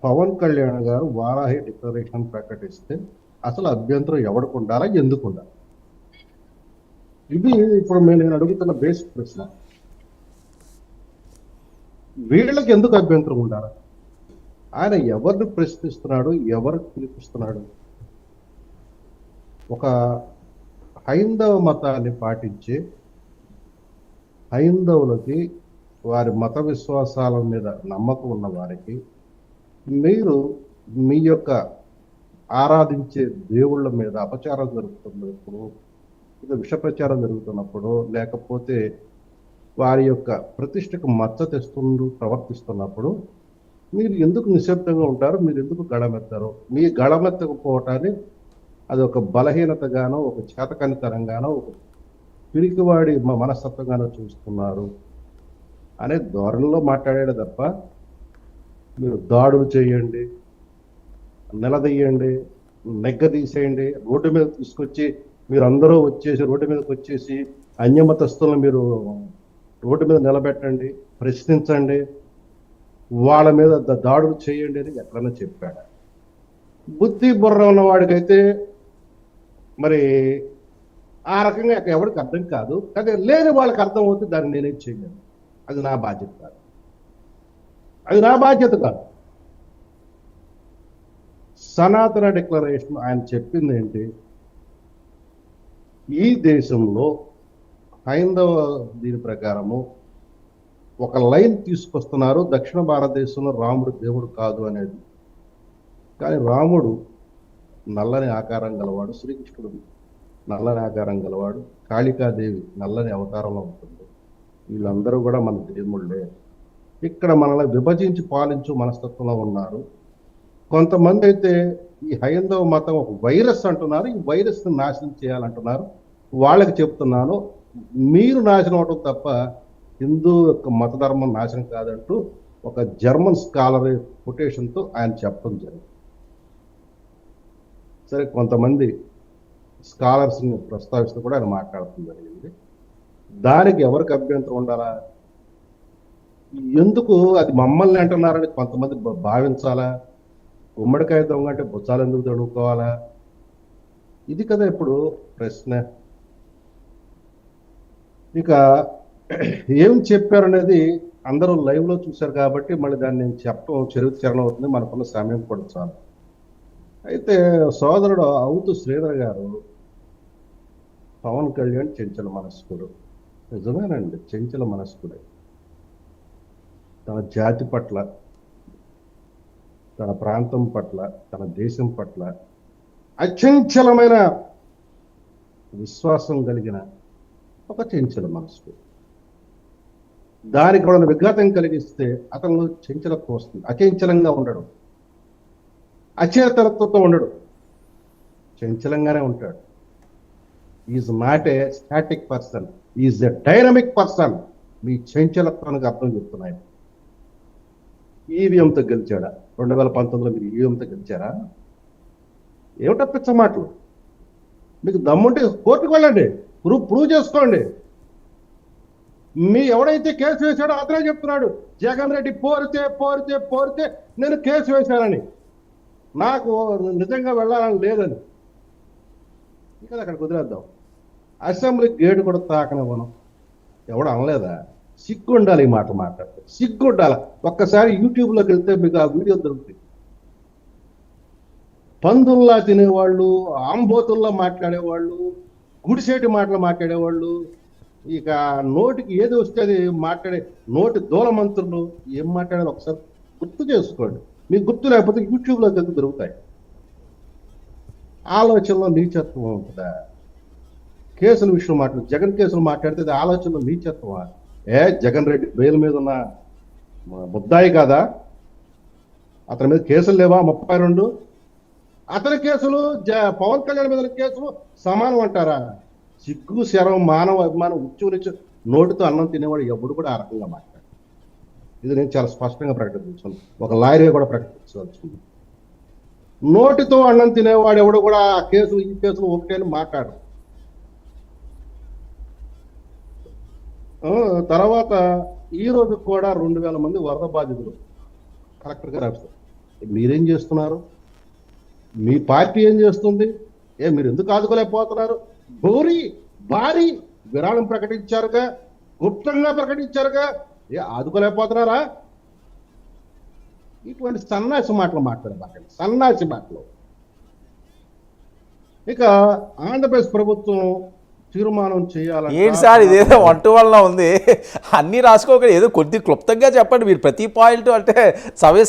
పవన్ కళ్యాణ్ గారు వారాహి డిక్లరేషన్ ప్రకటిస్తే అసలు అభ్యంతరం ఎవరికి ఉండాలా, ఎందుకు ఉండాలి? ఇది ఇప్పుడు నేను అడుగుతున్న బేసిక్ ప్రశ్న. వీళ్ళకి ఎందుకు అభ్యంతరం ఉండాలి? ఆయన ఎవరిని ప్రశ్నిస్తున్నాడు, ఎవరికి పిలిపిస్తున్నాడు? ఒక హైందవ మతాన్ని పాటించే హైందవులకి, వారి మత విశ్వాసాల మీద నమ్మకం ఉన్న వారికి మీరు మీ యొక్క ఆరాధించే దేవుళ్ళ మీద అపచారం జరుగుతున్నప్పుడు, ఇది విష ప్రచారం జరుగుతున్నప్పుడు, లేకపోతే వారి యొక్క ప్రతిష్టకు మచ్చ తెస్తూ ప్రవర్తిస్తున్నప్పుడు మీరు ఎందుకు నిశ్శబ్దంగా ఉంటారు? మీరు ఎందుకు గళమెత్తారు? మీ గళమెత్తకపోవటాన్ని అది ఒక బలహీనతగానో, ఒక చేతకనితనంగానో, ఒక పిరికివాడి మనస్తత్వంగానో చూస్తున్నారు అనే ధోరణిలో మాట్లాడాడు తప్ప మీరు దాడులు చేయండి, నిలదీయండి, నెగ్గదీసేయండి, రోడ్డు మీద తీసుకొచ్చి మీరు అందరూ వచ్చేసి రోడ్డు మీదకి వచ్చేసి అన్యమతస్తులను మీరు రోడ్డు మీద నిలబెట్టండి, ప్రశ్నించండి, వాళ్ళ మీద దాడులు చేయండి అని ఎక్కడన్నా చెప్పాడు. బుద్ధి బుర్ర ఉన్న వాడికైతే మరి ఆ రకంగా ఎవరికి అర్థం కాదు. కానీ లేని వాళ్ళకి అర్థం అవుతుంది, దాన్ని నేనేం చేయలేను. అది నా బాధ్యత కాదు, అది నా బాధ్యత కాదు. సనాతన డిక్లరేషన్ ఆయన చెప్పింది ఏంటి? ఈ దేశంలో హైందవ దీని ప్రకారము ఒక లైన్ తీసుకొస్తున్నారు, దక్షిణ భారతదేశంలో రాముడు దేవుడు కాదు అనేది. కానీ రాముడు నల్లని ఆకారం గలవాడు, శ్రీకృష్ణుడు నల్లని ఆకారం గలవాడు, కాళికాదేవి నల్లని అవతారంలో ఉంటుంది. వీళ్ళందరూ కూడా మన దేవుళ్ళే. ఇక్కడ మనల్ని విభజించి పాలించు మనస్తత్వంలో ఉన్నారు. కొంతమంది అయితే ఈ హైందవ మతం ఒక వైరస్ అంటున్నారు, ఈ వైరస్ని నాశనం చేయాలంటున్నారు. వాళ్ళకి చెప్తున్నాను, మీరు నాశనం అవడం తప్ప హిందూ యొక్క మత ధర్మం నాశనం కాదంటూ ఒక జర్మన్ స్కాలర్ కొటేషన్తో ఆయన చెప్పడం జరిగింది. సరే, కొంతమంది స్కాలర్స్ని ప్రస్తావిస్తూ కూడా ఆయన మాట్లాడటం జరిగింది. దానికి ఎవరికి అభ్యంతరం ఉండాలా? ఎందుకు అది మమ్మల్ని అంటున్నారని కొంతమంది భావించాలా? గుమ్మడికాయ దొంగ అంటే బుచ్చాలు ఎందుకు తడుకోవాలా? ఇది కదా ఇప్పుడు ప్రశ్న. ఇక ఏం చెప్పారనేది అందరూ లైవ్లో చూశారు కాబట్టి మళ్ళీ దాన్ని నేను చెప్పడం చరణం అవుతుంది, మనకున్న సమయం కూడా చాలు. అయితే సోదరుడు అవుతూ శ్రీధర్ గారు పవన్ కళ్యాణ్ చెంచల మనస్కుడు, నిజమేనండి, చెంచల మనస్కుడే. తన జాతి పట్ల, తన ప్రాంతం పట్ల, తన దేశం పట్ల అచంచలమైన విశ్వాసం కలిగిన ఒక చెంచల మనస్కు. దానికి వాళ్ళని విఘాతం కలిగిస్తే అతను చెంచలత్వం వస్తుంది. అచంచలంగా ఉండడు, అచేతనత్వంతో ఉండడు, చంచలంగానే ఉంటాడు. Is not a static person, is a dynamic person. మీ చంచలత్వానికి అర్థం చెప్తున్నాయి. ఈవీఎంతో గెలిచాడా? 2019లో మీరు ఈవీఎంతో గెలిచారా? ఏమిటో పిచ్చ మాటలు. మీకు దమ్ముంటే కోర్టుకు వెళ్ళండి, ప్రూవ్ చేసుకోండి. మీ ఎవడైతే కేసు వేశాడో అతనే చెప్తున్నాడు, జగన్ రెడ్డి పోరితే పోరితే పోరితే నేను కేసు వేశానని, నాకు నిజంగా వెళ్ళాలని లేదని. ఇంకా అక్కడ కుదిరేద్దాం. అసెంబ్లీ గేటు కూడా తాకనివ్వను. ఎవడు అనలేదా? సిగ్గు ఉండాలి ఈ మాట మాట్లాడితే, సిగ్గు ఉండాలి. ఒక్కసారి యూట్యూబ్లోకి వెళ్తే మీకు ఆ వీడియో దొరుకుతాయి. పందుల్లా తినేవాళ్ళు, ఆంబోతుల్లా మాట్లాడేవాళ్ళు, గుడిసేటి మాటలు మాట్లాడేవాళ్ళు, ఇక నోటికి ఏది వస్తే అది మాట్లాడే నోటి దూలమంత్రులు ఏం మాట్లాడాలో ఒకసారి గుర్తు చేసుకోండి. మీకు గుర్తు లేకపోతే యూట్యూబ్లోకి వెళ్తే దొరుకుతాయి. ఆలోచనలో నీచత్వం ఉంటుందా? కేసుల విషయం మాట్లాడు, జగన్ కేసులు మాట్లాడితే అది ఆలోచనలో నీచత్వమా? జగన్ రెడ్డి బెయిల్ మీద ఉన్న ముద్దాయి కాదా? అతని మీద కేసులు లేవా? 32. అతని కేసులు పవన్ కళ్యాణ్ మీద కేసులు సమానం అంటారా? సిగ్గు, శరం, మానవ అభిమానం ఉచ్చు నోటితో అన్నం తినేవాడు ఎప్పుడు కూడా ఆ రకంగా మాట్లాడు. ఇది నేను చాలా స్పష్టంగా ప్రకటించాను, ఒక లాయర్గా కూడా ప్రకటించవచ్చు. నోటితో అన్నం తినేవాడు ఎవడు కూడా ఆ కేసులు ఈ కేసులు ఒకటే అని మాట్లాడు. తర్వాత ఈ రోజు కూడా 2000 మంది వరద బాధితులు కలెక్టర్ గారు ఆఫీసర్ మీరేం చేస్తున్నారు? మీ పార్టీ ఏం చేస్తుంది? మీరు ఎందుకు ఆదుకోలేకపోతున్నారు? భారీ విరాళం ప్రకటించారుగా, గుప్తంగా ప్రకటించారుగా, ఆదుకోలేకపోతున్నారా? ఇటువంటి సన్నాసి మాటలు మాట్లాడబాకండి, సన్నాసి మాటలు. ఇక ఆంధ్రప్రదేశ్ ప్రభుత్వం తీర్మానం చేయాలంటే ఏంటి సార్ ఇదేదో వంట వల్ల ఉంది, అన్నీ రాసుకోక ఏదో కొద్ది క్లుప్తంగా చెప్పండి. మీరు ప్రతి పాయింట్ అంటే సవే